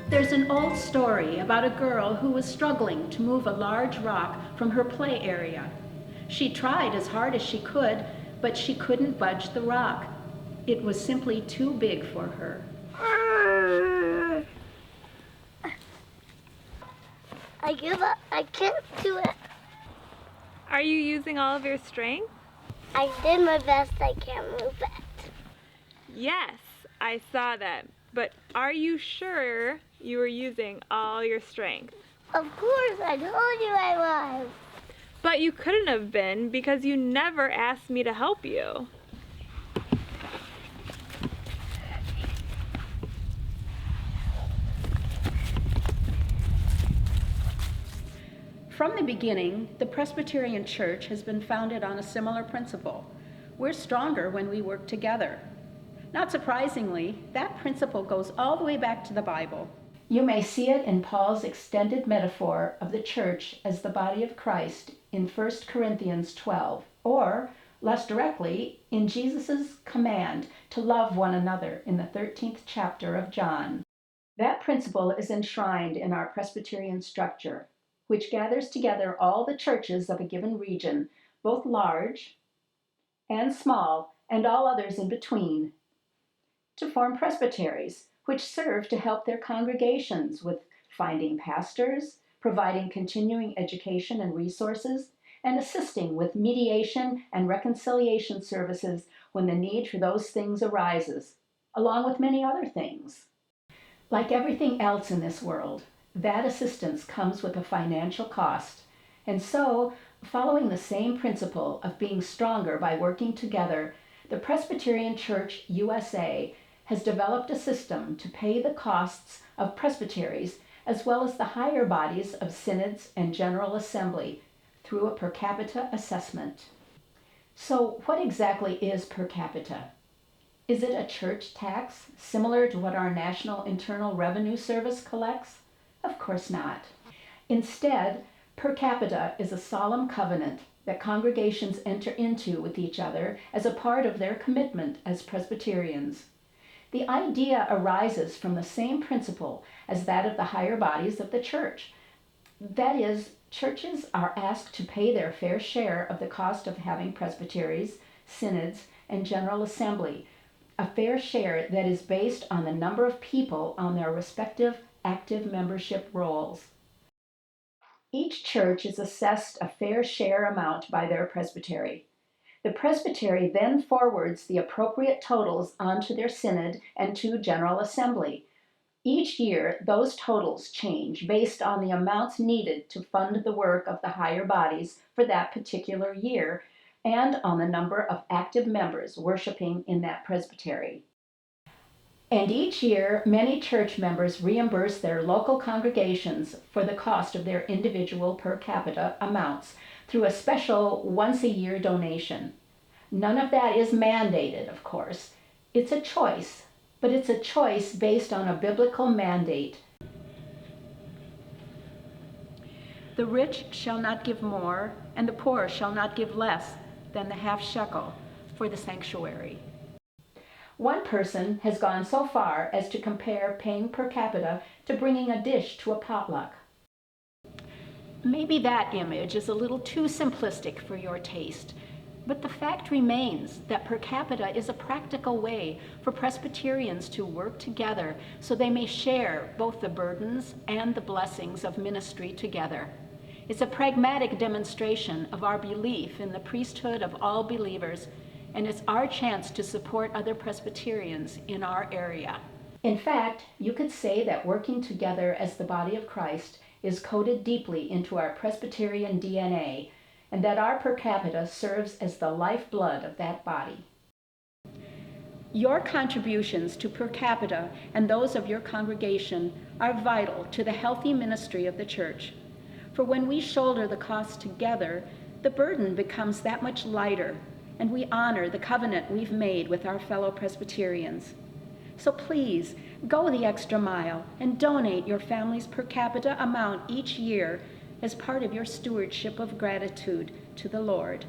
There's an old story about a girl who was struggling to move a large rock from her play area. She tried as hard as she could, but she couldn't budge the rock. It was simply too big for her. I give up. I can't do it. Are you using all of your strength? I did my best. I can't move it. Yes, I saw that. But are you sure you were using all your strength? Of course, I told you I was. But you couldn't have been because you never asked me to help you. From the beginning, the Presbyterian Church has been founded on a similar principle. We're stronger when we work together. Not surprisingly, that principle goes all the way back to the Bible. You may see it in Paul's extended metaphor of the church as the body of Christ in 1 Corinthians 12, or, less directly, in Jesus' command to love one another in the 13th chapter of John. That principle is enshrined in our Presbyterian structure, which gathers together all the churches of a given region, both large and small, and all others in between, to form presbyteries, which serve to help their congregations with finding pastors, providing continuing education and resources, and assisting with mediation and reconciliation services when the need for those things arises, along with many other things. Like everything else in this world, that assistance comes with a financial cost, and so, following the same principle of being stronger by working together, the Presbyterian Church USA has developed a system to pay the costs of presbyteries as well as the higher bodies of synods and General Assembly through a per capita assessment. So what exactly is per capita? Is it a church tax similar to what our National Internal Revenue Service collects? Of course not. Instead, per capita is a solemn covenant that congregations enter into with each other as a part of their commitment as Presbyterians. The idea arises from the same principle as that of the higher bodies of the church. That is, churches are asked to pay their fair share of the cost of having presbyteries, synods, and General Assembly, a fair share that is based on the number of people on their respective active membership rolls. Each church is assessed a fair share amount by their presbytery. The presbytery then forwards the appropriate totals onto their synod and to General Assembly. Each year, those totals change based on the amounts needed to fund the work of the higher bodies for that particular year and on the number of active members worshiping in that presbytery. And each year, many church members reimburse their local congregations for the cost of their individual per capita amounts through a special once-a-year donation. None of that is mandated, of course. It's a choice, but it's a choice based on a biblical mandate. The rich shall not give more, and the poor shall not give less than the half shekel for the sanctuary. One person has gone so far as to compare paying per capita to bringing a dish to a potluck. Maybe that image is a little too simplistic for your taste, but the fact remains that per capita is a practical way for Presbyterians to work together so they may share both the burdens and the blessings of ministry together. It's a pragmatic demonstration of our belief in the priesthood of all believers, and it's our chance to support other Presbyterians in our area. In fact, you could say that working together as the body of Christ is coded deeply into our Presbyterian DNA, and that our per capita serves as the lifeblood of that body. Your contributions to per capita and those of your congregation are vital to the healthy ministry of the church. For when we shoulder the cost together, the burden becomes that much lighter, and we honor the covenant we've made with our fellow Presbyterians. So please, go the extra mile and donate your family's per capita amount each year as part of your stewardship of gratitude to the Lord.